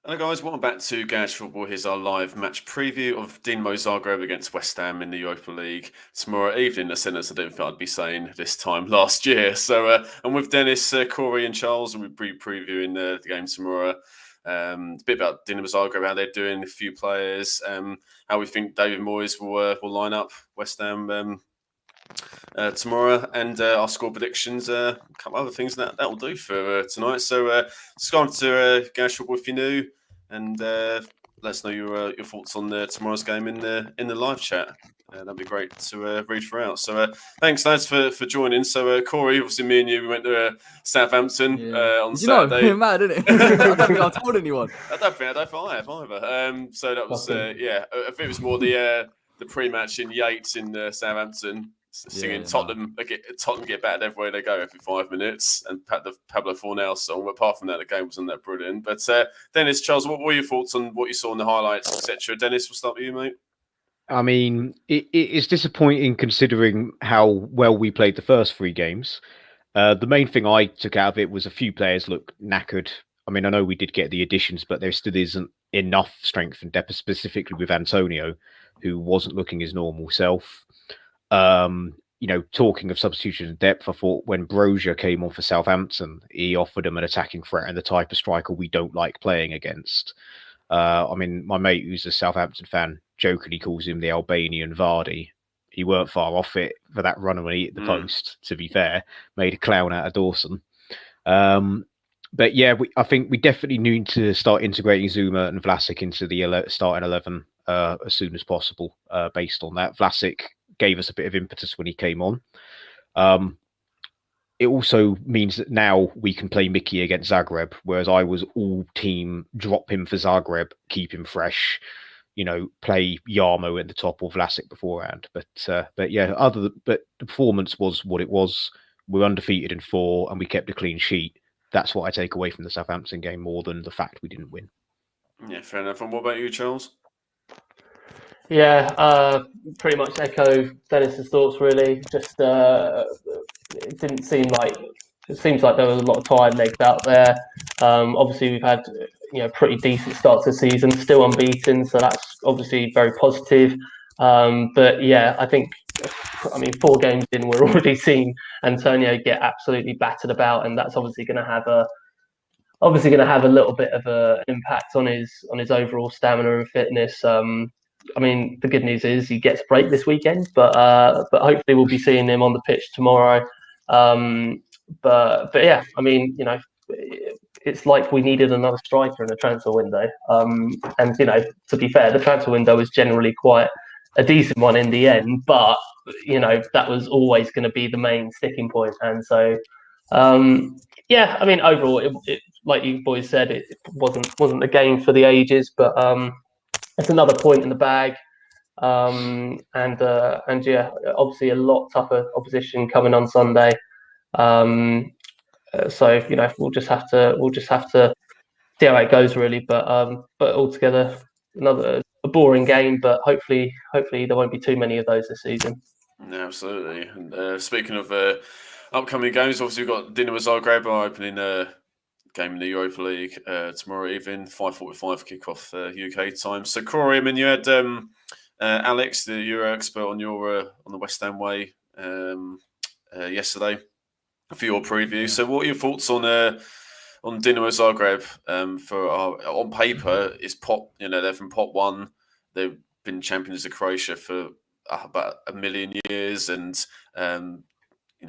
Hello guys, welcome back to Garage Football. Here's our live match preview of Dinamo Zagreb against West Ham in the Europa League tomorrow evening. A sentence I don't think I'd be saying this time last year. So I'm with Dennis, Corey and Charles, and we'll be previewing the game tomorrow. A bit about Dinamo Zagreb, how they're doing, a few players, how we think David Moyes will line up West Ham tomorrow, and our score predictions, a couple other things that will do for tonight. So just go on to Garage Football if you're new, and let us know your thoughts on tomorrow's game in the live chat. That'd be great to read throughout. So thanks, lads, for joining. So Corey, obviously, me and you, we went to Southampton on Saturday. You're mad, isn't it? I don't think I've told anyone. I don't think I have either. So that was I think it was more the pre-match in Yates in Southampton. Singing Tottenham get battered everywhere they go every 5 minutes, and the Pablo Fornell song. But apart from that, the game wasn't that brilliant. But Dennis, Charles, what were your thoughts on what you saw in the highlights, etc.? Dennis, we'll start with you, mate. I mean, it's disappointing considering how well we played the first 3 games. The main thing I took out of it was a few players looked knackered. I mean, I know we did get the additions, but there still isn't enough strength and depth, specifically with Antonio, who wasn't looking his normal self. Talking of substitution and depth, I thought when Brozier came on for Southampton, he offered him an attacking threat and the type of striker we don't like playing against. I mean, my mate, who's a Southampton fan, jokingly calls him the Albanian Vardy. He weren't far off it for that run when he hit the post, to be fair. Made a clown out of Dawson. But yeah, I think we definitely need to start integrating Zuma and Vlasic into the starting 11 as soon as possible based on that. Vlasic gave us a bit of impetus when he came on. It also means that now we can play Mickey against Zagreb, whereas I was all team drop him for Zagreb, keep him fresh, play Yarmo at the top or Vlasic beforehand. But the performance was what it was. We're undefeated in 4 and we kept a clean sheet. That's what I take away from the Southampton game more than the fact we didn't win. Yeah, fair enough. And what about you, Charles? Yeah, pretty much echo Dennis's thoughts, really. Just it didn't seem like it seems like there was a lot of tired legs out there. Obviously, we've had pretty decent start to the season, still unbeaten, so that's obviously very positive. But yeah, I think 4 games in, we're already seeing Antonio get absolutely battered about, and that's obviously going to have a little bit of an impact on his overall stamina and fitness. The good news is he gets a break this weekend, but hopefully we'll be seeing him on the pitch tomorrow. But yeah, it's like we needed another striker in the transfer window. And to be fair, the transfer window was generally quite a decent one in the end, but that was always going to be the main sticking point. And so, overall, it like you boys said, it wasn't a game for the ages, but it's another point in the bag. And yeah, obviously a lot tougher opposition coming on Sunday. So we'll just have to see how it goes, really. But altogether, a boring game. But hopefully there won't be too many of those this season. Yeah, absolutely. And speaking of upcoming games, obviously we've got Dinamo Zagreb opening game in the Europa League tomorrow evening, 5:45 kickoff UK time. So Corey, you had Alex, the Euro expert, on the West Ham way yesterday for your preview. Yeah. So what are your thoughts on Dinamo Zagreb? On paper, is they're from pot 1. They've been champions of Croatia for about 1 million years, and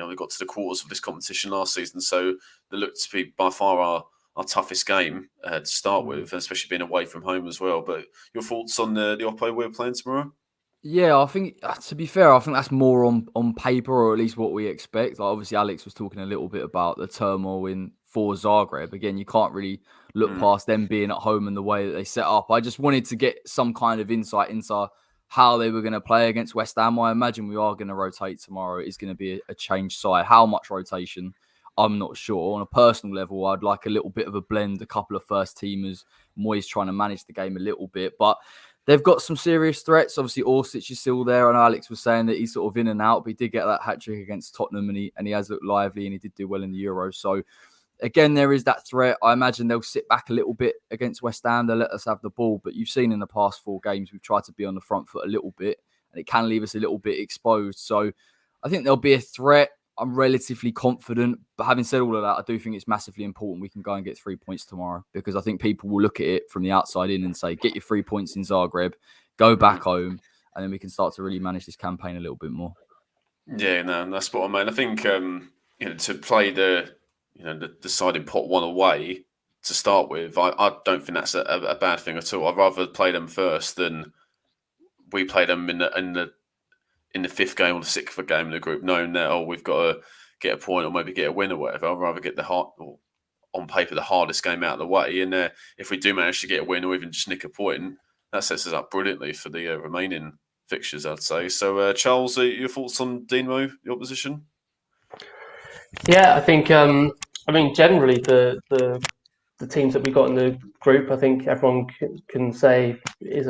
we got to the quarters of this competition last season, so they look to be by far our toughest game to start with, especially being away from home as well. But your thoughts on the oppo we're playing tomorrow? Yeah, I think, to be fair, I think that's more on paper, or at least what we expect. Like, obviously, Alex was talking a little bit about the turmoil for Zagreb. Again, you can't really look past them being at home and the way that they set up. I just wanted to get some kind of insight into how they were going to play against West Ham. I imagine we are going to rotate tomorrow. It's going to be a changed side. How much rotation, I'm not sure. On a personal level, I'd like a little bit of a blend, a couple of first teamers, Moyes trying to manage the game a little bit. But they've got some serious threats. Obviously, Orsic is still there. I know Alex was saying that he's sort of in and out, but he did get that hat-trick against Tottenham, and he has looked lively, and he did do well in the Euros. So again, there is that threat. I imagine they'll sit back a little bit against West Ham. They'll let us have the ball. But you've seen in the past 4 games, we've tried to be on the front foot a little bit, and it can leave us a little bit exposed. So I think there'll be a threat. I'm relatively confident. But having said all of that, I do think it's massively important we can go and get 3 points tomorrow, because I think people will look at it from the outside in and say, get your 3 points in Zagreb, go back home, and then we can start to really manage this campaign a little bit more. Yeah, no, that's spot on, man. I think to play the deciding pot 1 away to start with, I don't think that's a bad thing at all. I'd rather play them first than we play them in the 5th game or the 6th game in the group, knowing that we've got to get a point or maybe get a win or whatever. I'd rather get on paper the hardest game out of the way, and if we do manage to get a win or even just nick a point, that sets us up brilliantly for the remaining fixtures, I'd say. So, Charles, your thoughts on Dinamo, the opposition? Yeah, I think. Generally, the teams that we got in the group, I think everyone can say is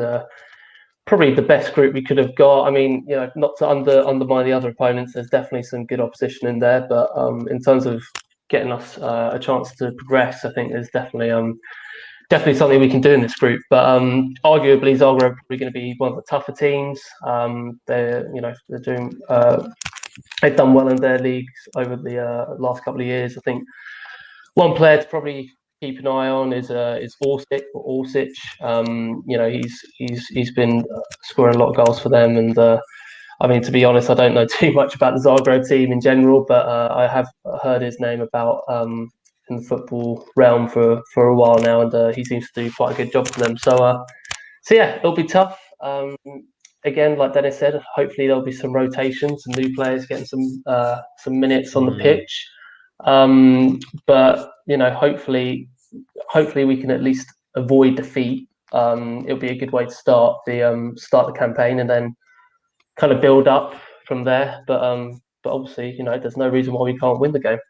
probably the best group we could have got. I mean, not to undermine the other opponents. There's definitely some good opposition in there, but in terms of getting us a chance to progress, I think there's definitely something we can do in this group. But arguably, Zagreb are probably going to be one of the tougher teams. They're doing. They've done well in their leagues over the last couple of years. I think one player to probably keep an eye on is Orsic. He's been scoring a lot of goals for them, and to be honest, I don't know too much about the Zagreb team in general, but I have heard his name about in the football realm for a while now, and he seems to do quite a good job for them. So yeah, it'll be tough. Again, like Dennis said, hopefully there'll be some rotations, some new players getting some minutes on the pitch. But hopefully we can at least avoid defeat. It'll be a good way to start the campaign and then kind of build up from there. But obviously, there's no reason why we can't win the game.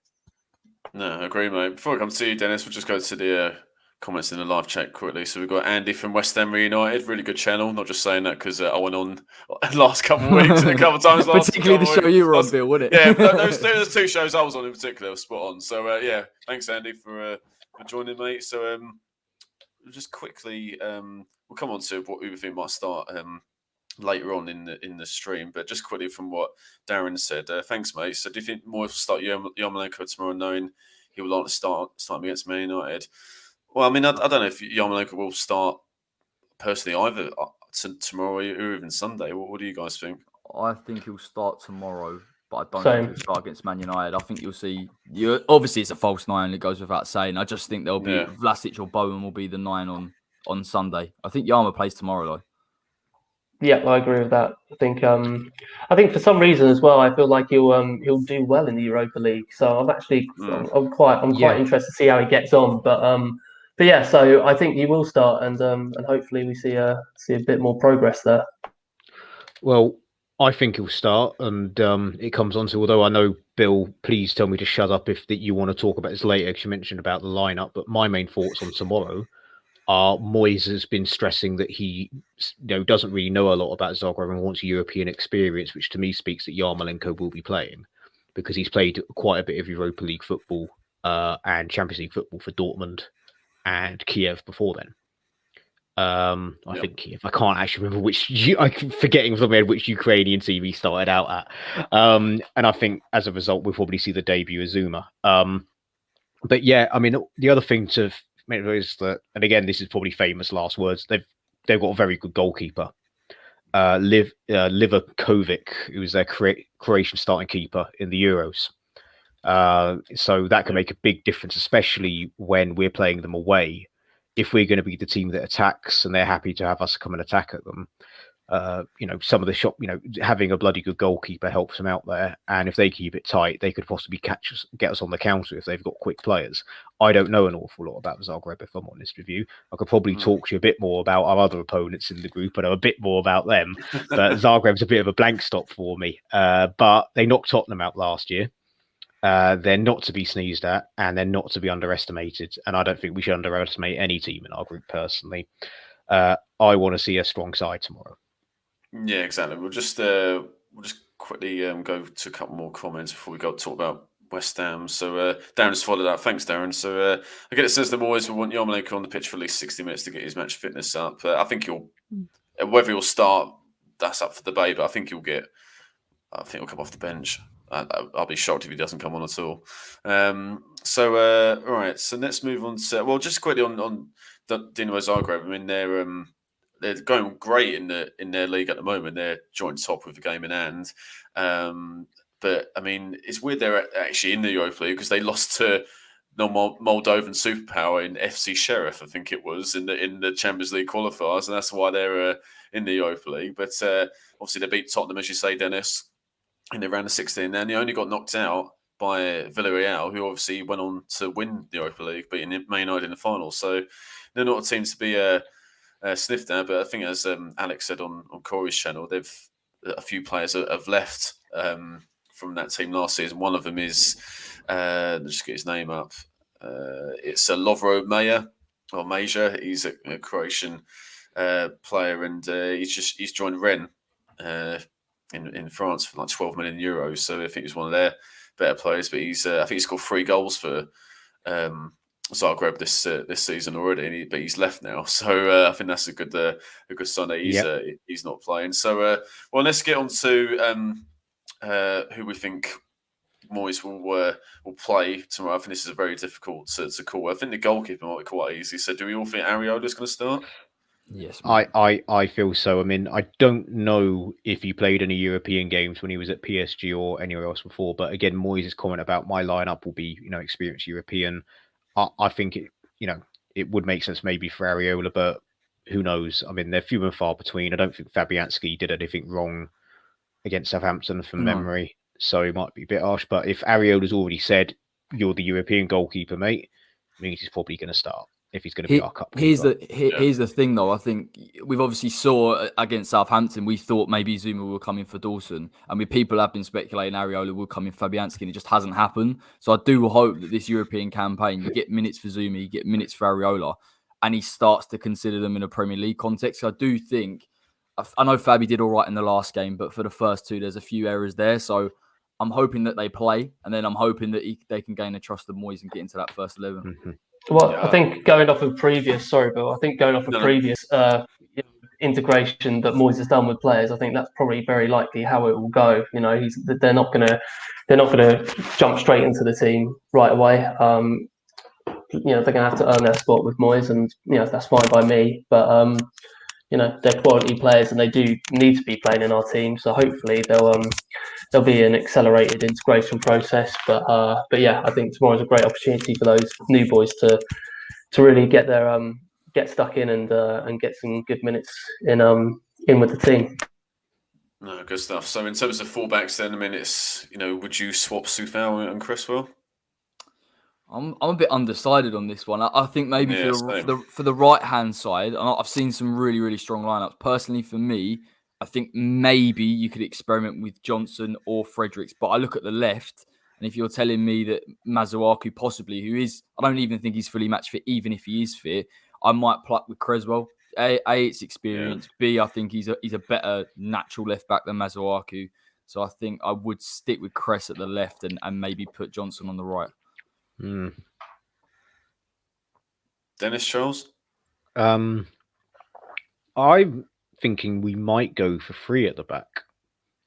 No, I agree, mate. Before I come to you, Dennis, we'll just go to the comments in the live chat quickly. So we've got Andy from West Ham United, really good channel. Not just saying that because I went on last couple of weeks, a couple of times last. Particularly the show you were on, Bill, wasn't it? Yeah, there's 2 shows I was on in particular, spot on. So yeah, thanks Andy for joining, mate. So just quickly, we'll come on to what we think might start later on in the stream, but just quickly from what Darren said, thanks, mate. So do you think more will start Yarmolenko tomorrow, knowing he would like to start against Man United? Well, I mean, I don't know if Yarmolenko will start personally either tomorrow or even Sunday. What do you guys think? I think he'll start tomorrow, but I don't think he'll start against Man United. I think you'll see. Obviously, it's a false 9. It goes without saying. I just think there'll be Vlasic or Bowen will be the 9 on Sunday. I think Yarmo plays tomorrow though. Yeah, I agree with that. I think for some reason as well, I feel like he'll do well in the Europa League. So I'm actually I'm quite interested to see how he gets on. But yeah, so I think he will start, and hopefully we see a bit more progress there. Well, I think he'll start, and it comes on to, although I know, Bill, please tell me to shut up if that you want to talk about this later, because you mentioned about the lineup. But my main thoughts on tomorrow are Moyes has been stressing that he doesn't really know a lot about Zagreb and wants European experience, which to me speaks that Yarmolenko will be playing, because he's played quite a bit of Europa League football and Champions League football for Dortmund and Kiev before then. I think if I can't actually remember I'm forgetting off the top of my head which Ukrainian team he started out at. And I think as a result, we'll probably see the debut of Zuma. But yeah, I mean, the other thing to mention is that, and again, this is probably famous last words, they've got a very good goalkeeper. Livakovic, who was their Croatian starting keeper in the Euros. So that can make a big difference, especially when we're playing them away. If we're going to be the team that attacks and they're happy to have us come and attack at them, some of the shot, having a bloody good goalkeeper helps them out there. And if they keep it tight, they could possibly get us on the counter if they've got quick players. I don't know an awful lot about Zagreb, if I'm honest with you. I could probably talk to you a bit more about our other opponents in the group and know a bit more about them. But Zagreb's a bit of a blank stop for me. But they knocked Tottenham out last year. They're not to be sneezed at, and they're not to be underestimated. And I don't think we should underestimate any team in our group personally. I want to see a strong side tomorrow. Yeah, exactly. We'll just quickly go to a couple more comments before we go talk about West Ham. So Darren's followed that. Thanks, Darren. So I get it says the boys will want Yarmolenko on the pitch for at least 60 minutes to get his match fitness up. I think whether he'll start, that's up for debate, but I think he'll come off the bench. I'll be shocked if he doesn't come on at all. All right. So let's move on to just quickly on the Dinamo Zagreb. I mean, they're going great in their league at the moment. They're joint top with the game in hand. But I mean, it's weird they're actually in the Europa League because they lost to the Moldovan superpower in FC Sheriff, I think it was, in the Champions League qualifiers, and that's why they're in the Europa League. But obviously they beat Tottenham, as you say, Dennis, in the round of 16. And they only got knocked out by Villarreal, who obviously went on to win the Europa League, beating Man United in the final. So they're not a team to be sniffed at. But I think, as Alex said on Corey's channel, a few players have left from that team last season. One of them is, let's just get his name up. It's Lovro Major. He's a Croatian player, and he's joined Rennes in France for like 12 million euros. So I think he's one of their better players. But I think he scored 3 goals for Zagreb this season already, but he's left now. So I think that's a good sign that he's not playing. So let's get on to who we think Moyes will play tomorrow. I think this is very difficult to call. I think the goalkeeper might be quite easy. So do we all think Areola's going to start? Yes, I feel so. I mean, I don't know if he played any European games when he was at PSG or anywhere else before. But again, Moyes' comment about my lineup will be, experienced European. I think it would make sense maybe for Areola, but who knows? I mean, they're few and far between. I don't think Fabianski did anything wrong against Southampton from memory, so it might be a bit harsh. But if Areola's already said you're the European goalkeeper, mate, it means he's probably going to start if he's going to be our cup. Here's the thing, though. I think we've obviously saw against Southampton, we thought maybe Zuma will come in for Dawson, and people have been speculating Areola will come in for Fabianski, and it just hasn't happened. So I do hope that this European campaign, you get minutes for Zuma, you get minutes for Areola, and he starts to consider them in a Premier League context. So I do think, I know Fabi did all right in the last game, but for the first 2, there's a few errors there. So I'm hoping that they play, and then I'm hoping that they can gain the trust of Moyes and get into that first 11. Mm-hmm. Well, I think going off of previous integration that Moyes has done with players, I think that's probably very likely how it will go. They're not gonna jump straight into the team right away. They're gonna have to earn their spot with Moyes, and that's fine by me. But they're quality players, and they do need to be playing in our team. So hopefully there'll be an accelerated integration process. But yeah, I think tomorrow's a great opportunity for those new boys to really get stuck in and get some good minutes in with the team. No, good stuff. So in terms of fullbacks, then, I mean, it's would you swap Soufal and Cresswell? I'm a bit undecided on this one. I think maybe for the right hand side, I've seen some really, really strong lineups. Personally, for me, I think maybe you could experiment with Johnson or Fredericks, but I look at the left, and if you're telling me that Masuaku possibly, I don't even think he's fully match fit, even if he is fit, I might pluck with Cresswell. A, it's experience. Yeah. B, I think he's a better natural left back than Masuaku. So I think I would stick with Cress at the left and maybe put Johnson on the right. Dennis, Charles? I'm thinking we might go for 3 at the back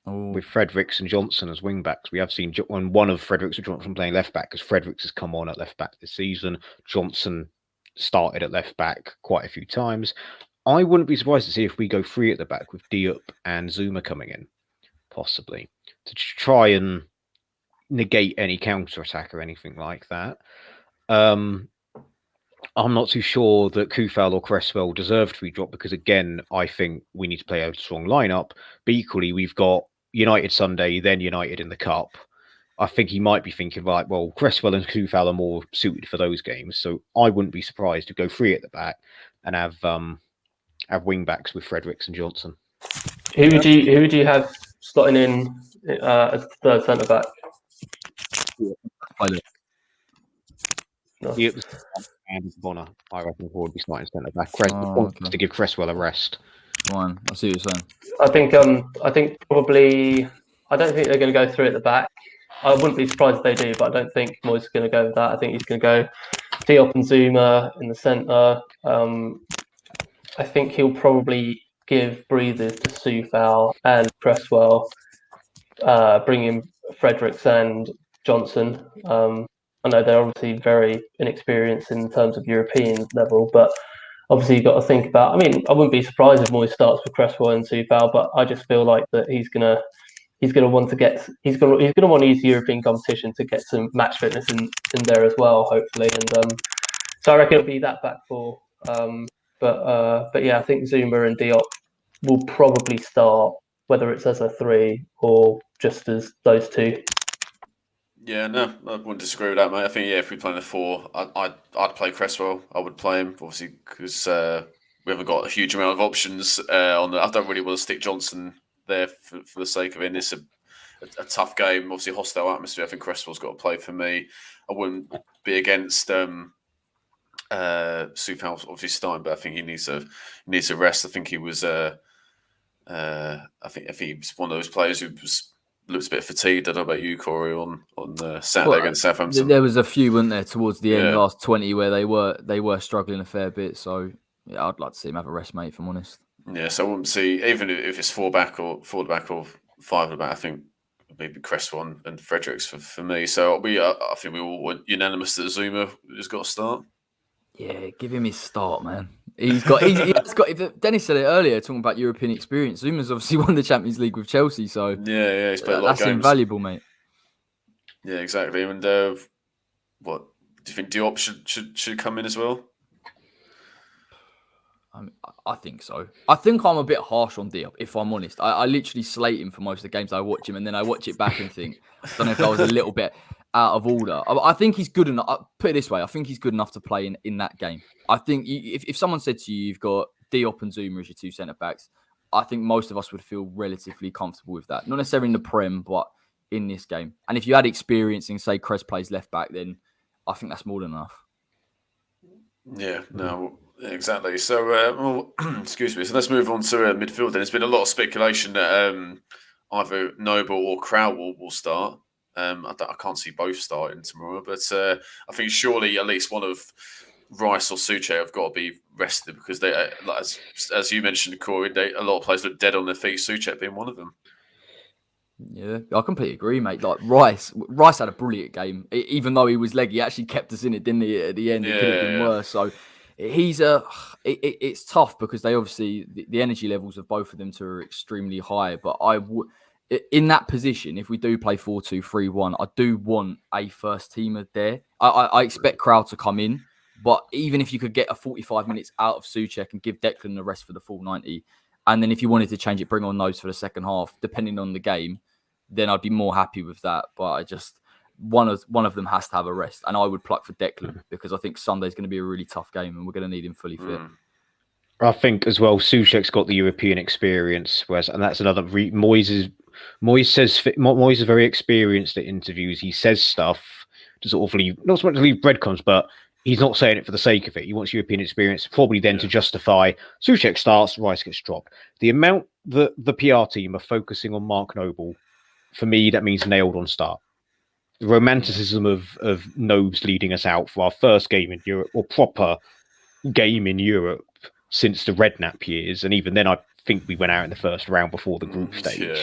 with Fredericks and Johnson as wing backs. We have seen one of Fredericks or Johnson playing left back because Fredericks has come on at left back this season. Johnson started at left back quite a few times. I wouldn't be surprised to see if we go 3 at the back with Diop and Zuma coming in, possibly, to try and negate any counter attack or anything like that. I'm not too sure that Kufal or Cresswell deserve to be dropped because, again, I think we need to play a strong lineup. But equally, we've got United Sunday, then United in the Cup. I think he might be thinking, right, well, Cresswell and Kufal are more suited for those games. So I wouldn't be surprised to go 3 at the back and have wing backs with Fredericks and Johnson. Who would you have slotting in as the third centre back? And Bonner, I reckon, would be starting centre back. To give Cresswell a rest. Fine, I see what you're saying. I think probably. I don't think they're going to go 3 at the back. I wouldn't be surprised if they do, but I don't think Moyes is going to go with that. I think he's going to go Diop and Zuma in the centre. I think he'll probably give breathers to Soufal and Cresswell, bring in Fredericks and Johnson. I know they're obviously very inexperienced in terms of European level, but obviously you've got to think about. I mean, I wouldn't be surprised if Moyes starts with Cresswell and Soufal, but I just feel like that he's gonna want to use the European competition to get some match fitness in there as well, hopefully. And so I reckon it'll be that back four. But yeah, I think Zuma and Diop will probably start, whether it's as a 3 or just as those two. Yeah, no, I wouldn't disagree with that, mate. I think if we play in a 4, I'd play Cresswell. I would play him, obviously, because we haven't got a huge amount of options on the. I don't really want to stick Johnson there for the sake of it. It's a tough game, obviously hostile atmosphere. I think Cresswell's got to play for me. I wouldn't be against Soufal obviously starting, but I think he needs a rest. I think he was I think he was one of those players who looks a bit fatigued. I don't know about you, Corey, on Saturday against Southampton. There was a few, weren't there, towards the end, last 20, where they were struggling a fair bit. So yeah, I'd like to see him have a rest, mate, if I'm honest. Yeah, so I wouldn't see, even if it's 4 back or 5 at the back, I think maybe Cresswell and Fredericks for me. So I think we all were unanimous that Zuma has got to start. Yeah, give him his start, man. He's got. Dennis said it earlier, talking about European experience. Zuma's obviously won the Champions League with Chelsea, so yeah, he's played a lot of games. That's invaluable, mate. Yeah, exactly. And what do you think? Diop should come in as well? I think so. I think I'm a bit harsh on Diop, if I'm honest. I literally slate him for most of the games I watch him, and then I watch it back and think, I don't know if I was a little bit out of order. I think he's good enough. I'll put it this way, I think he's good enough to play in that game. I think if someone said to you, you've got Diop and Zuma as your 2 centre-backs, I think most of us would feel relatively comfortable with that. Not necessarily in the Prem, but in this game. And if you had experience in, say, Cress plays left-back, then I think that's more than enough. Yeah, no, exactly. So, excuse me. So let's move on to midfield. Then there's been a lot of speculation that either Noble or Crow will start. I can't see both starting tomorrow, but I think surely at least one of Rice or Suche have got to be rested because they, as you mentioned, Corey, a lot of players look dead on their feet. Suche being one of them. Yeah, I completely agree, mate. Like Rice had a brilliant game, even though he was leggy. He actually kept us in it, didn't he? At the end, it could have been worse. So it's tough because they obviously the energy levels of both of them are extremely high. But I would, in that position, if we do play 4-2-3-1, I do want a first teamer there. I expect Crowd to come in, but even if you could get a 45 minutes out of Souček and give Declan the rest for the full 90, and then if you wanted to change it, bring on those for the second half, depending on the game, then I'd be more happy with that. But I just one of them has to have a rest, and I would pluck for Declan because I think Sunday's going to be a really tough game, and we're going to need him fully fit. I think as well, Souček's got the European experience, and that's another. Moyes is very experienced at interviews. He says stuff to sort of leave, not so much to leave breadcrumbs, but he's not saying it for the sake of it. He wants European experience, probably then to justify Souček starts, Rice gets dropped. The amount that the PR team are focusing on Mark Noble, for me, that means nailed on start. The romanticism of Nobes leading us out for our first game in Europe, or proper game in Europe since the Redknapp years, and even then I think we went out in the first round before the group stage.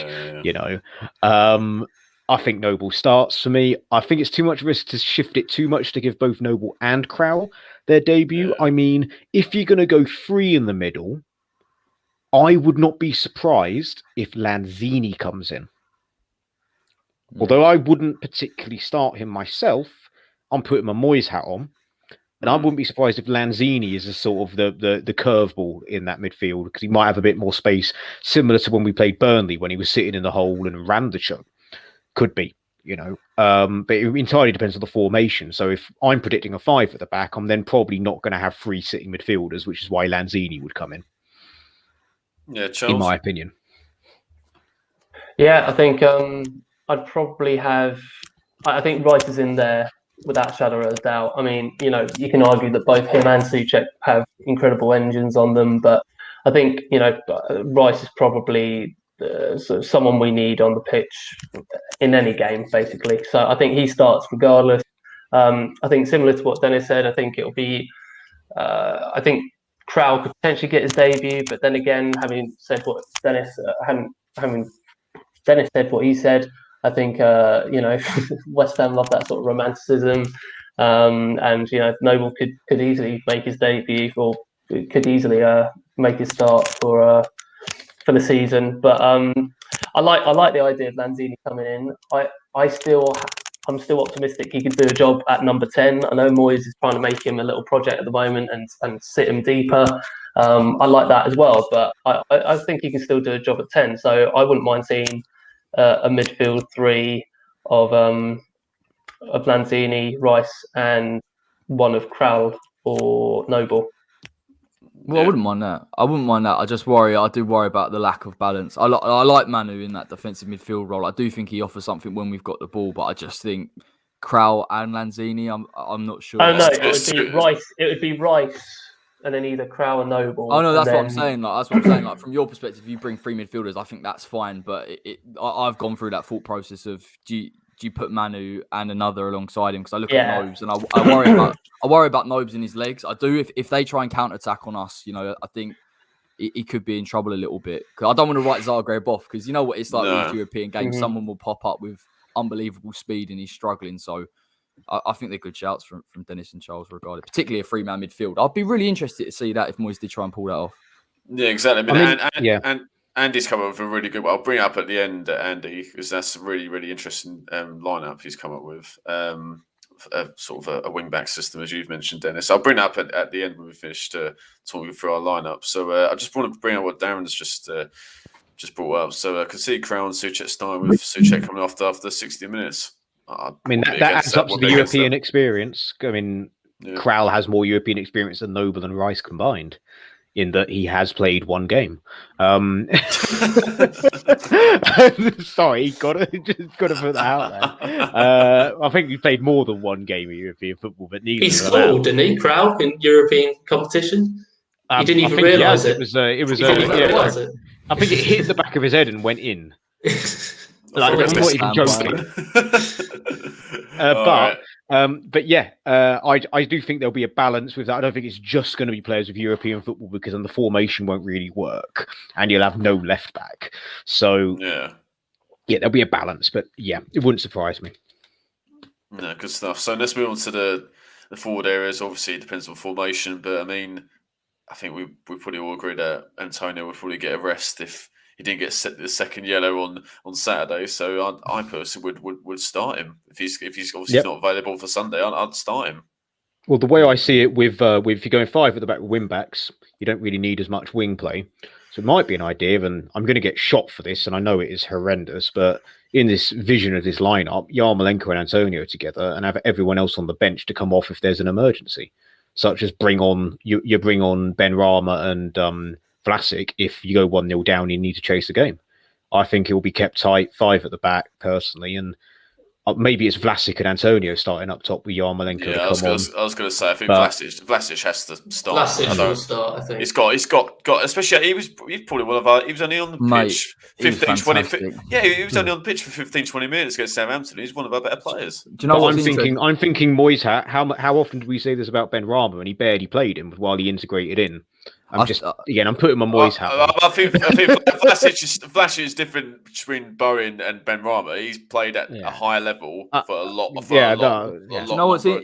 You know, I think Noble starts for me. I think it's too much risk to shift it too much to give both Noble and Crowell their debut. I mean, if you're going to go 3 in the middle, I would not be surprised if Lanzini comes in. Although I wouldn't particularly start him myself, I'm putting my Moyes hat on. And I wouldn't be surprised if Lanzini is a sort of the curveball in that midfield, because he might have a bit more space, similar to when we played Burnley, when he was sitting in the hole and ran the show. Could be, you know. But it entirely depends on the formation. So if I'm predicting a 5 at the back, I'm then probably not going to have 3 sitting midfielders, which is why Lanzini would come in. Yeah, Charles? In my opinion. Yeah, I think I'd probably have. I think Rice is in there without shadow of a doubt. I mean, you know, you can argue that both him and Souček have incredible engines on them, but I think, you know, Rice is probably sort of someone we need on the pitch in any game, basically. So I think he starts regardless. I think similar to what Dennis said, I think it'll be. I think Crowell could potentially get his debut, but then again, having said what Dennis, having Dennis said what he said, I think West Ham love that sort of romanticism, and Noble could easily make his debut, or could easily make his start for the season. But I like the idea of Lanzini coming in. I'm still optimistic he could do a job at number 10. I know Moyes is trying to make him a little project at the moment and sit him deeper. I like that as well, but I think he can still do a job at 10. So I wouldn't mind seeing a midfield three of Lanzini, Rice, and one of Crowell or Noble. Well, I wouldn't mind that. I do worry about the lack of balance. I like Manu in that defensive midfield role. I do think he offers something when we've got the ball, but I just think Crowell and Lanzini, I'm not sure. Oh no, it would be Rice. It would be Rice, and then either Crowell or Noble. Oh no, that's what I'm saying. Like from your perspective, you bring three midfielders. I think that's fine, but I've gone through that thought process of do you put Manu and another alongside him? Because I look at Nobes and I worry about Nobes in his legs. I do if they try and counter attack on us. I think he could be in trouble a little bit. Because I don't want to write Zagreb off because you know what it's like with European games. Someone will pop up with unbelievable speed and he's struggling. So I think they're good shouts from Dennis and Charles regarding, particularly a three-man midfield. I'd be really interested to see that if Moyes did try and pull that off. Yeah, exactly. And Andy's come up with a really good one. I'll bring it up at the end, Andy, because that's a really, really interesting lineup he's come up with. Sort of a wing-back system, as you've mentioned, Dennis. I'll bring it up at the end when we finish talking through our lineup. So I just want to bring up what Darren's just brought up. So I can see Crown and Souček starting with Souček coming after 60 minutes. That adds up to the European experience. I mean, Crowell has more European experience than Noble and Rice combined, in that he has played one game. Sorry, got to put that out there. I think he played more than one game of European football, but neither. He scored, didn't he, Crowell, in European competition? He didn't even realise it. I think it hit the back of his head and went in. I'm not even joking. But yeah, I do think there'll be a balance with that. I don't think it's just going to be players of European football because then the formation won't really work and you'll have no left back. So yeah, there'll be a balance. But yeah, it wouldn't surprise me. No, good stuff. So let's move on to the forward areas. Obviously, it depends on formation, but I mean, I think we probably all agree that Antonio would probably get a rest if he didn't get the second yellow on Saturday. So I personally would start him if he's obviously not available for Sunday. I'd start him. Well, the way I see it with if you're going five at the back with wing backs, you don't really need as much wing play. So it might be an idea, and I'm going to get shot for this, and I know it is horrendous, but in this vision of this lineup, Yarmolenko and Antonio together, and have everyone else on the bench to come off if there's an emergency, such as bring on Ben Rama and Vlasic. If you go 1-0 down, you need to chase the game. I think it will be kept tight, five at the back personally, and maybe it's Vlasic and Antonio starting up top with Yarmolenko. Yeah, I was going to say, I think Vlasic has to start. Vlasic will start, I think. He's got especially he was probably one of our. He was only on the pitch 15, 20. Yeah, he was only on the pitch for 15, 20 minutes against Southampton. He's one of our better players. Do you know what I'm thinking? I'm thinking Moyes how often do we say this about Ben Rama and he barely played him while he integrated in? I'm putting my Moyes hat on. I think Vlasic is different between Bowen and Ben Rama. He's played at a higher level for a lot of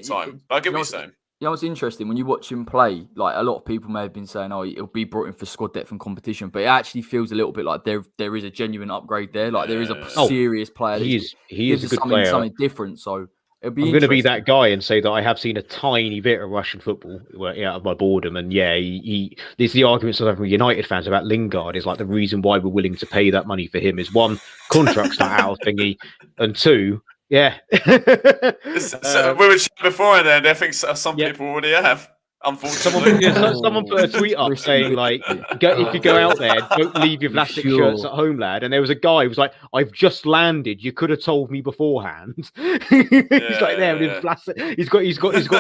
time. I'll give you saying. You know what's interesting? When you watch him play, like a lot of people may have been saying, oh, he'll be brought in for squad depth and competition, but it actually feels a little bit like there is a genuine upgrade there. Like there is a serious player. He is a good player. Something different. So I'm going to be that guy and say that I have seen a tiny bit of Russian football out of my boredom. And there's the arguments I'm having with United fans about Lingard is like the reason why we're willing to pay that money for him is one, contract's not out of thingy, and two, so we were chatting before and then I think some people already have. Unfortunately, someone put a tweet up saying like, if you go out there, don't leave your Vlasic shirts at home, lad. And there was a guy who was like, "I've just landed. You could have told me beforehand." He's like there with Vlasic. He's got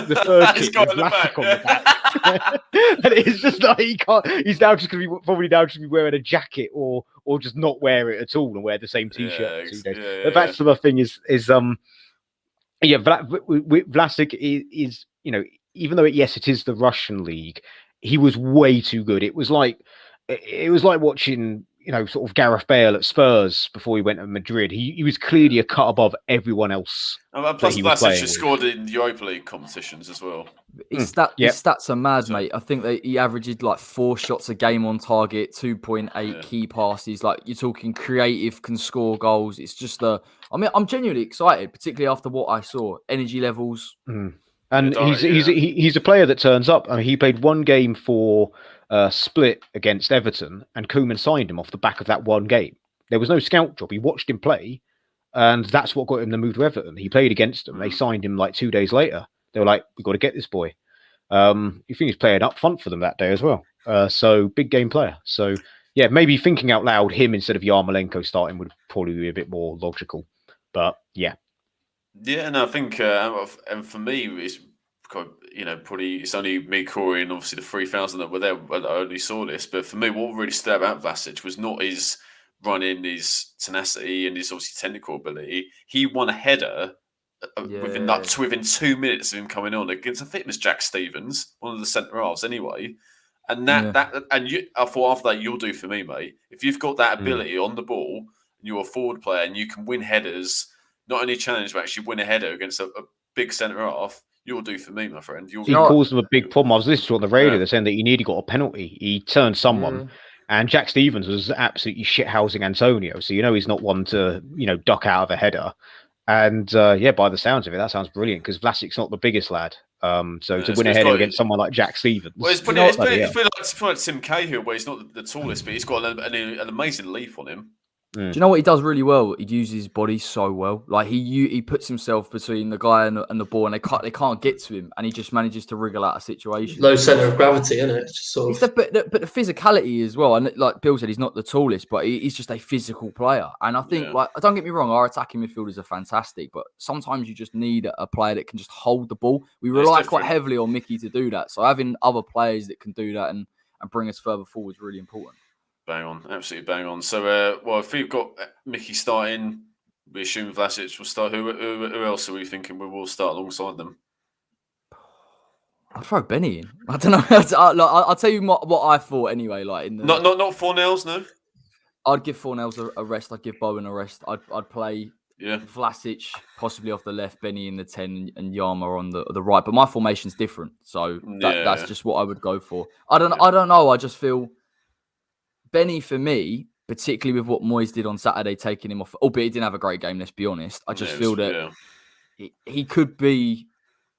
the third. He's got Vlasic on the back. And it's just like he can't. He's now just going to be probably now just be wearing a jacket or just not wear it at all and wear the same t-shirt for 2 days. But that's the thing Vlasic is even though it is the Russian league, he was way too good. It was like watching sort of Gareth Bale at Spurs before he went to Madrid. He was clearly a cut above everyone else. Plus, Vlasic has scored in Europa League competitions as well. His stats are mad, mate. I think that he averaged like 4 shots a game on target, 2.8 key passes. Like, you're talking creative, can score goals. It's just I'm genuinely excited, particularly after what I saw. Energy levels. And he's a player that turns up. I mean, he played 1 game for Split against Everton, and Koeman signed him off the back of that 1 game. There was no scout job. He watched him play, and that's what got him the move to Everton. He played against them. They signed him like 2 days later. They were like, "We've got to get this boy." You think he's playing up front for them that day as well. So big game player. So yeah, maybe thinking out loud, him instead of Yarmolenko starting would probably be a bit more logical. But yeah. Yeah, and I think, and for me, it's probably it's only me, Corey, and obviously the 3,000 that were there when I only saw this. But for me, what really stood out about Vlasic was not his running, his tenacity, and his obviously technical ability. He won a header within 2 minutes of him coming on against, I think it was Jack Stevens, one of the centre halves anyway. And I thought after that, you'll do for me, mate. If you've got that ability on the ball, and you're a forward player, and you can win headers. Not only challenge, but actually win a header against a big centre half, you'll do for me, my friend. He caused them a big problem. I was listening to on the radio, they're saying that he nearly got a penalty. He turned someone, and Jack Stevens was absolutely shithousing Antonio. So he's not one to duck out of a header. And by the sounds of it, that sounds brilliant because Vlasic's not the biggest lad. So to win a header against someone like Jack Stevens, it's pretty like Tim Cahill, where he's not the tallest, but he's got an amazing leap on him. Do you know what he does really well? He uses his body so well. Like he puts himself between the guy and the ball, and they can't get to him, and he just manages to wriggle out a situation. Low centre of gravity, isn't it? It's just sort of... but the physicality as well. And like Bill said, he's not the tallest, but he's just a physical player. And I think, don't get me wrong, our attacking midfielders are fantastic, but sometimes you just need a player that can just hold the ball. We rely quite heavily on Mickey to do that. So having other players that can do that and bring us further forward is really important. Bang on, absolutely bang on. So, if we've got Mickey starting, we assume Vlasic will start. Who else are we thinking we will start alongside them? I'll throw Benny in. I don't know. I'll tell you what I thought anyway. Like in the not Fornells, no. I'd give Fornells a rest. I'd give Bowen a rest. I'd play Vlasic possibly off the left, Benny in the 10, and Yama on the right. But my formation's different, so that's just what I would go for. I don't know. I just feel. Benny, for me, particularly with what Moyes did on Saturday, taking him off, albeit he didn't have a great game, let's be honest. I just feel that he could be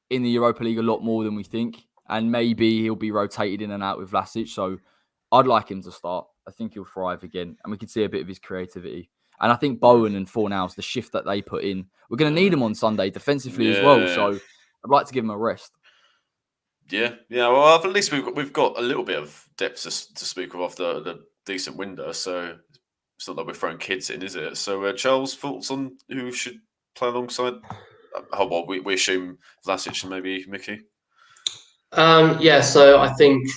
in the Europa League a lot more than we think, and maybe he'll be rotated in and out with Vlasic. So I'd like him to start. I think he'll thrive again, and we can see a bit of his creativity. And I think Bowen and Fornals, the shift that they put in, we're going to need him on Sunday defensively as well. So I'd like to give him a rest. Yeah. Well, at least we've got a little bit of depth to speak of after the decent window, so it's not like we're throwing kids in, is it? So, Charles, thoughts on who should play alongside? We assume Vlasic and maybe Mickey. So I think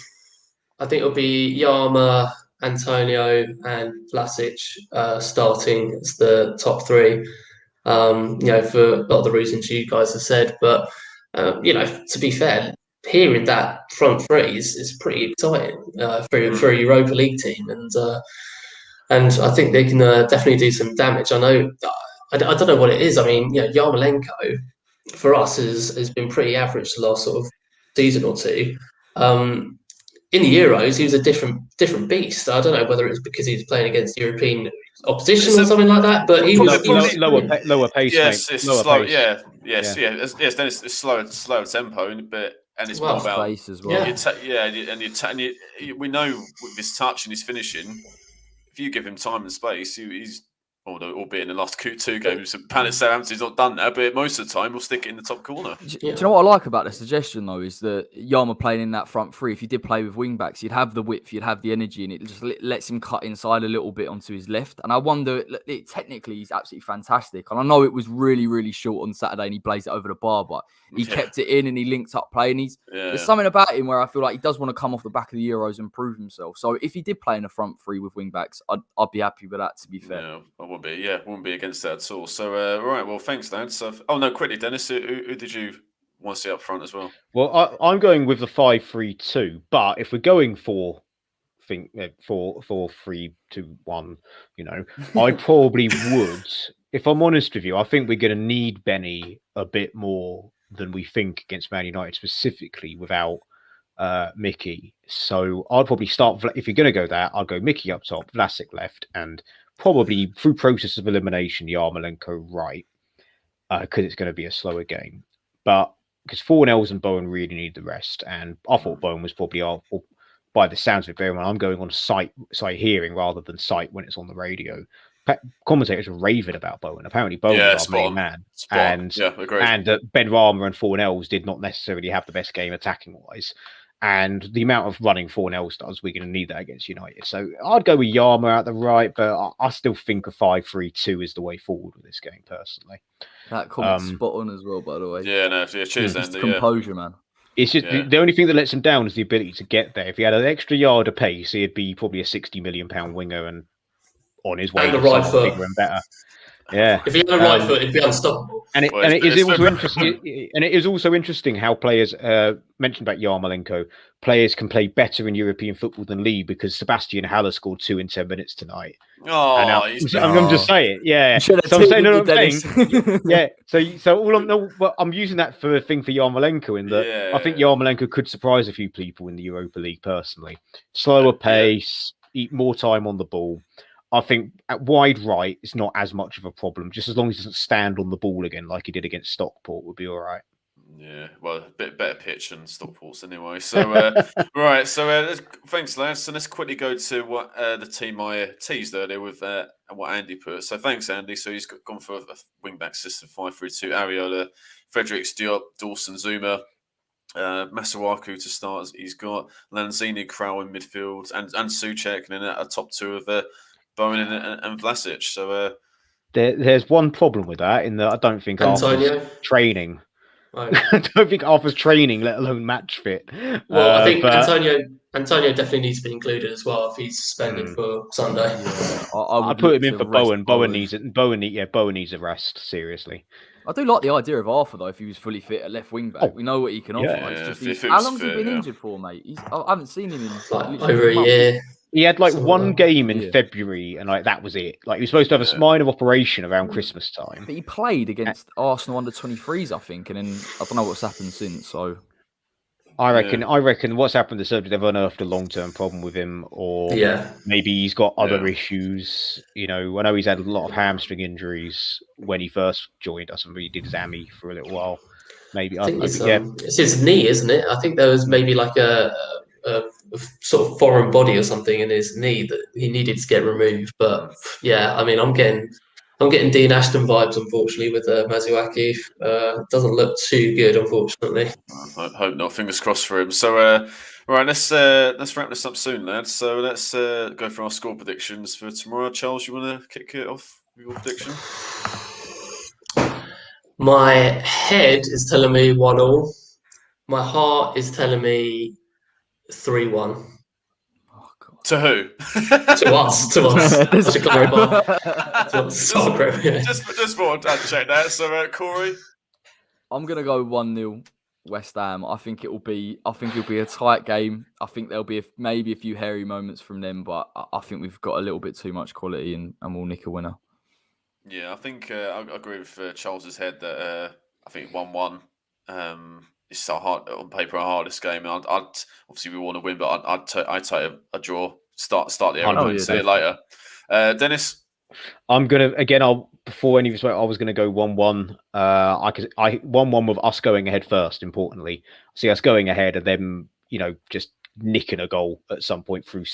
it'll be Yama, Antonio, and Vlasic starting as the top 3. For a lot of the reasons you guys have said, but to be fair, hearing that front 3 is pretty exciting for a Europa League team, and I think they can definitely do some damage. I know, I don't know what it is. I mean, Yarmolenko for us has been pretty average the last sort of season or two. In the Euros, he was a different beast. I don't know whether it's because he was playing against European opposition or something like that, but he was lower pace. Yes, mate. it's lower slow. pace. Yes. Then it's slower tempo, but. And it's more about space as well. We know with his touch and his finishing, if you give him time and space, he's Although, albeit in the last 2 games, Palace Southampton's not done that, but most of the time we'll stick it in the top corner. Do you know what I like about the suggestion though is that Yama playing in that front three. If you did play with wing backs, you'd have the width, you'd have the energy, and it just lets him cut inside a little bit onto his left. And I wonder, technically, he's absolutely fantastic. And I know it was really, really short on Saturday, and he blazed it over the bar, but he kept it in and he linked up play. And there's something about him where I feel like he does want to come off the back of the Euros and prove himself. So if he did play in a front three with wing backs, I'd be happy with that. To be fair, I wouldn't be. Yeah, wouldn't be against that at all. So, right. Well, thanks, lads. So, quickly, Dennis, who did you want to see up front as well? Well, I'm going with the 5-3-2, but if we're going for 4-3-2-1, I probably would. If I'm honest with you, I think we're going to need Benny a bit more than we think against Man United, specifically without Mickey. So I'd probably start, if you're going to go that, I'll go Mickey up top, Vlasic left, and probably through process of elimination, Yarmolenko right, because it's going to be a slower game. But because Fornells and Bowen really need the rest, and I thought Bowen was probably by the sounds of it, very well. I'm going on sight hearing rather than sight when it's on the radio. Commentators are raving about Bowen. Apparently, Bowen was our main man, and Ben Rama and Fornells did not necessarily have the best game attacking wise. And the amount of running Fornells does, we're going to need that against United. So I'd go with Yama out the right, but I still think a 5-3-2 is the way forward with this game, personally. That comment's spot on as well, by the way. Yeah, no, cheers, Andy. Composure, man. It's just the only thing that lets him down is the ability to get there. If he had an extra yard of pace, he'd be probably a £60 million winger and on his way to right foot. Bigger and better. Yeah. If he had a right foot, he'd be unstoppable. And it is also interesting how players mentioned about Yarmolenko. Players can play better in European football than Lee because Sebastian Haller scored 2 in 10 minutes tonight. I'm just saying, yeah. So I'm saying, no, I'm saying, yeah. So all I'm using that for a thing for Yarmolenko in that I think Yarmolenko could surprise a few people in the Europa League. Personally, slower pace, eat more time on the ball. I think at wide right, it's not as much of a problem. Just as long as he doesn't stand on the ball again like he did against Stockport, would be all right. Yeah, well, a bit better pitch than Stockport's anyway. So, right. So, thanks, lads. So, let's quickly go to what the team I teased earlier with what Andy put. So, thanks, Andy. So, he's gone for a wing-back system 5-3-2. Areola, Fredericks, Diop, Dawson, Zuma, Masuaku to start. He's got Lanzini, Krau in midfield, and Souček, and then a top two of Bowen and Vlasic. So there's one problem with that in that I don't think Arthur's training. Right. I don't think Arthur's training, let alone match fit. Well, I think Antonio definitely needs to be included as well if he's suspended for Sunday. Yeah, I put him in for Bowen. Bowen needs a rest. Seriously. I do like the idea of Arthur though. If he was fully fit at left wing back, we know what he can offer. How long has he been injured for, mate? I haven't seen him in over a year. He had one game in February, and that was it. He was supposed to have a minor operation around Christmas time. But he played against Arsenal under-23s, I think, and then I don't know what's happened since. So I reckon what's happened is they've unearthed a long-term problem with him, or maybe he's got other issues. I know he's had a lot of hamstring injuries when he first joined us, and he did his AMI for a little while. Maybe it's his knee, isn't it? I think there was maybe a sort of foreign body or something in his knee that he needed to get removed. But yeah, I mean, I'm getting Dean Ashton vibes, unfortunately, with Masuaku. Doesn't look too good, unfortunately. I hope not. Fingers crossed for him. So, right, let's wrap this up soon, lads. So let's go for our score predictions for tomorrow. Charles, you want to kick it off with your prediction? My head is telling me 1-1. My heart is telling me 3-1. Oh, God. To who? To us. To clarify. Just thought I'd check that. So, Corey? I'm gonna go 1-0 West Ham. I think it'll be a tight game. I think there'll be maybe a few hairy moments from them, but I think we've got a little bit too much quality and we'll nick a winner. Yeah, I think I agree with Charles's head that I think 1-1. It's so hard on paper, a hardest game. I'd obviously we want to win, but I'd take a draw. Start the aeroplane. See you later, Dennis. I'm gonna before any of us. I was gonna go 1-1. 1-1 with us going ahead first. Importantly, see us going ahead and then just nicking a goal at some point through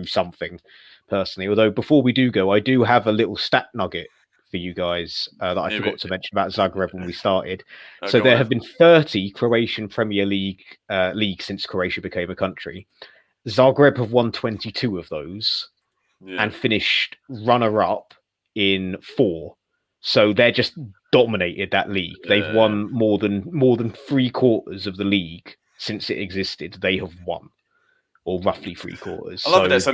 something. personally. Although before we do go, I do have a little stat nugget for you guys that I forgot to mention about Zagreb when we started. So there have been 30 Croatian Premier League leagues since Croatia became a country. Zagreb have won 22 of those and finished runner-up in 4. So they're just dominated that league. They've won more than 3/4 of the league since it existed. They have won, or roughly 3/4. I love it.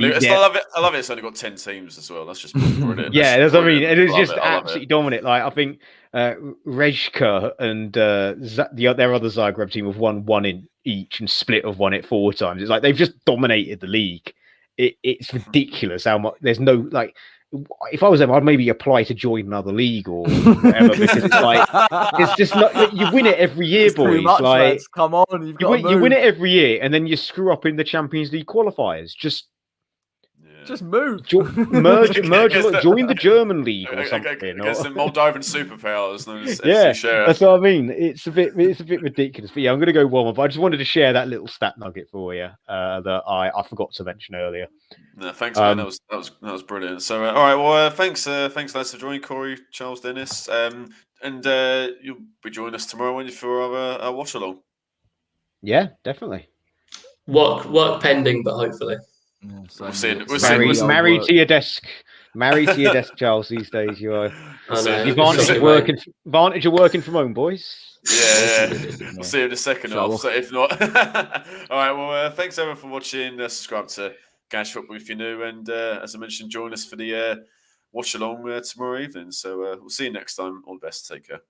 I love it. It's only got 10 teams as well. That's just brilliant. Yeah, that's what I mean. It is just absolutely dominant. Like I think Rejka and their other Zagreb team have won 1 in each, and Split have won it 4 times. It's like they've just dominated the league. It's ridiculous how much. There's no like. If I was them, I'd maybe apply to join another league or whatever because it's like it's just not. You win it every year, boys. Like, lads. Come on, you win it every year, and then you screw up in the Champions League qualifiers. Just move. Merge. Join the German league or something. Against the Moldovan superpowers known as yeah, FC Sheriff. That's what I mean. It's a bit ridiculous. But yeah, I'm going to go one more. But I just wanted to share that little stat nugget for you that I forgot to mention earlier. No, thanks, man. That was brilliant. So, all right. Well, thanks, lads, for joining. Corey, Charles, Dennis, and you'll be joining us tomorrow for our watch along. Yeah, definitely. Work pending, but hopefully. Yeah, married to your desk. Married to your desk, Charles. These days, you are. Advantage of working from home, boys. Yeah. We'll see you in a second off. So if not, all right. Well, thanks everyone for watching. Subscribe to Gash Football if you're new, and as I mentioned, join us for the watch along tomorrow evening. So we'll see you next time. All the best. Take care.